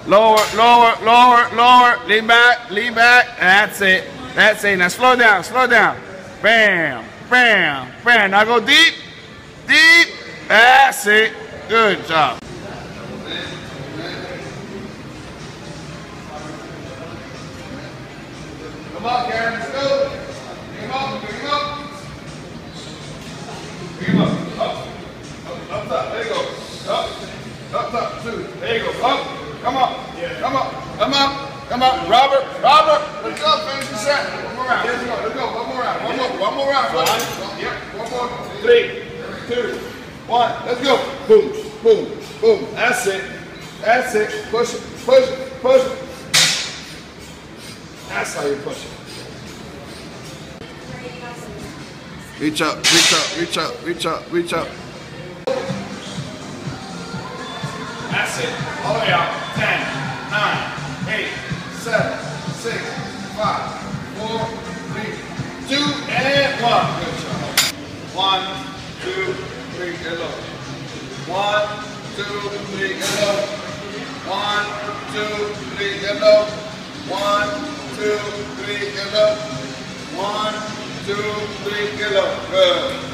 Lower, lower, lower, lower. Lean back, lean back. That's it. That's it. Now slow down, slow down. Bam, bam, bam. Now go deep, deep. That's it. Good job. Come on, Karen. Let's go. Bring him up. Bring him up. Bring him up. Up. Up top. There you go. Up. Up top. Two. There you go. Up. Come on. Come on. Come on. Come on. Robert. Robert. Let's go. Finish the set. One more round. Let's go. Let's go. One more round. One more round. Yep. One more. 3, 2, 1. Let's go. Boom. Boom. Boom. That's it. That's it. Push it. Push it. Push it. That's how you push it. Reach up, reach up, reach up, reach up, reach up. That's it. All the way out. 10, 9, 8, 7, 6, 5, 4, 3, 2, and 1. Good job. 1, 2, 3, get low. 1, 2, 3, get low. 1, 2, 3, get low. 1, 2, 3, get low. 1, 2, 3, get low. Good.